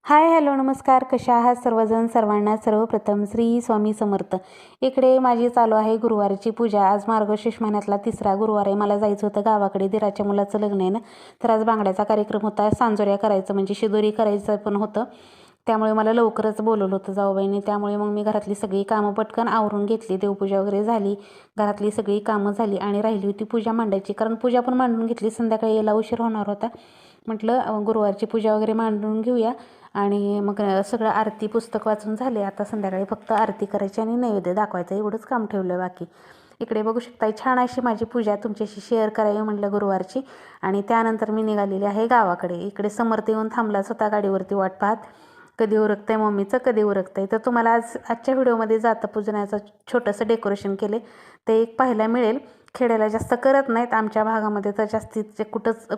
Hi hello नमस्कार, कशा आहात सर्वजण. सर्वांना सर्वप्रथम श्री स्वामी समर्थ. इकडे माझी चालू आहे गुरुवारची पूजा. आज मार्गशीर्ष महिन्यातला 3रा गुरुवार आहे. मला जायचं होतं गावाकडे, दिराच्या मुलाचं लग्न आहे ना, तर आज बांगड्याचा कार्यक्रम होता. सांजोऱ्या करायचं म्हणजे शिदोरी करायचं पण होतं, त्यामुळे मला लवकरच बोलवलं होतं जाऊबाईंनी. त्यामुळे मग मी घरातली सगळी कामं पटकन आवरून घेतली. देवपूजा वगैरे झाली, घरातली सगळी कामं झाली आणि राहिली होती पूजा मांडायची, कारण पूजा पण मांडून घेतली. संध्याकाळी यायला उशीर होणार होता. म्हटलं गुरुवारची पूजा वगैरे मांडून घेऊया आणि मग सगळं आरती पुस्तक वाचून झाले. आता संध्याकाळी फक्त आरती करायची आणि नैवेद्य दाखवायचं, एवढंच काम ठेवलं बाकी. इकडे बघू शकता, छान अशी माझी पूजा तुमच्याशी शेअर करावी म्हटलं गुरुवारची. आणि त्यानंतर मी निघालेली आहे गावाकडे. इकडे समर्थ येऊन थांबलाच होता गाडीवरती वाट पाहत. कधी उरकतं आहे मम्मीचं, कधी उरकतं आहे. तर तुम्हाला आजच्या व्हिडिओमध्ये जातं पूजनाचं छोटंसं डेकोरेशन केले ते एक पाहायला मिळेल. खेड्याला जास्त करत नाहीत, आमच्या भागामध्ये तर जास्तीत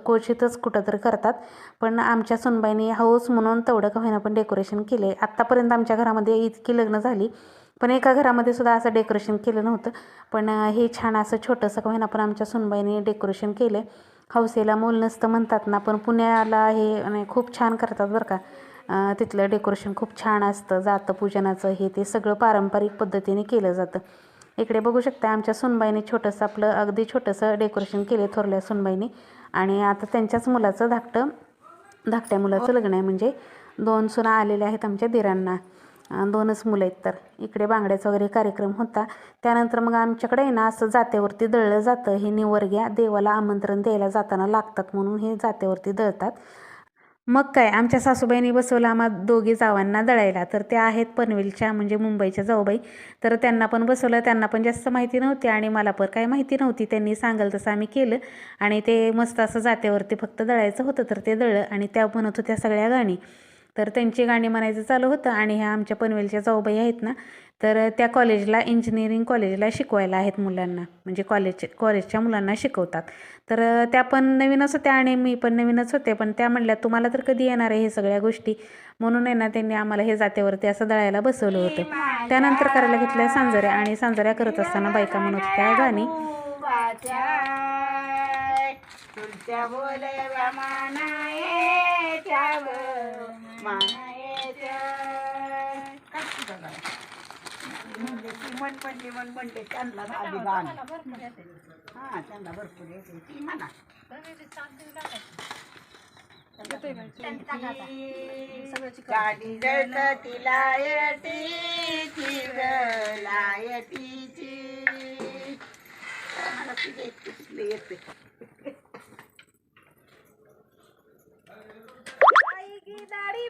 क्वचितच कुठं तर करतात. पण आमच्या सुनबाईंनी हौस म्हणून तेवढं का होईना पण डेकोरेशन केले. आत्तापर्यंत आमच्या घरामध्ये इतकी लग्न झाली, पण एका घरामध्ये सुद्धा असं डेकोरेशन केलं नव्हतं. पण हे छान असं छोटंसं का होईना पण आमच्या सुनबाईंनी डेकोरेशन केलं. हौसेला मोल नसतं म्हणतात ना, पण पुण्याला हे खूप छान करतात बरं का. तिथलं डेकोरेशन खूप छान असतं. जातं पूजनाचं हे ते सगळं पारंपरिक पद्धतीने केलं जातं. इकडे बघू शकता, आमच्या सुनबाईने छोटंसं आपलं अगदी छोटंसं डेकोरेशन केले थोरल्या सुनबाईने. आणि आता त्यांच्याच मुलाचं धाकट्या मुलाचं लग्न आहे. म्हणजे 2 सुना आलेल्या आहेत आमच्या दिरांना, 2च मुलं आहेत. तर इकडे बांगड्याचा वगैरे कार्यक्रम होता. त्यानंतर मग आमच्याकडे आहे ना, असं जात्यावरती दळलं जातं. हे निवर्ग्या देवाला आमंत्रण द्यायला जाताना लागतात म्हणून हे जात्यावरती दळतात. मग काय, आमच्या सासूबाईंनी बसवलं आम्हा दोघी जावांना दळायला. तर त्या आहेत पनवेलच्या, म्हणजे मुंबईच्या जाऊबाई. तर त्यांना पण बसवलं. त्यांना पण जास्त माहिती नव्हती आणि मला पण काही माहिती नव्हती. त्यांनी सांगाल तसं आम्ही केलं आणि ते मस्त असं जात्यावरती फक्त दळायचं होतं. तर ते दळलं आणि त्या म्हणत होत्या सगळ्या गाणी. तर त्यांची गाणी म्हणायचं चालू होतं. आणि ह्या आमच्या पनवेलच्या जाऊबाई आहेत ना, तर त्या कॉलेजला, इंजिनिअरिंग कॉलेजला शिकवायला आहेत मुलांना, म्हणजे कॉलेजच्या मुलांना शिकवतात. तर त्या पण नवीनच होत्या आणि मी पण नवीनच होते. पण त्या म्हणल्या तुम्हाला तर कधी येणार आहे हे सगळ्या गोष्टी, म्हणून आहे ना त्यांनी आम्हाला हे जात्यावरती असं दळायला बसवलं होतं. त्यानंतर करायला घेतल्या सांजोऱ्या, आणि सांजोऱ्या करत असताना बायका म्हणत होत्या गाणी. म्हणते त्यांना आधी गाणं. हां, त्यांना भरपूर येते ती म्हणा. गाडी जळती लायटीची लायटीची, मला तुझ्या इतकी येते.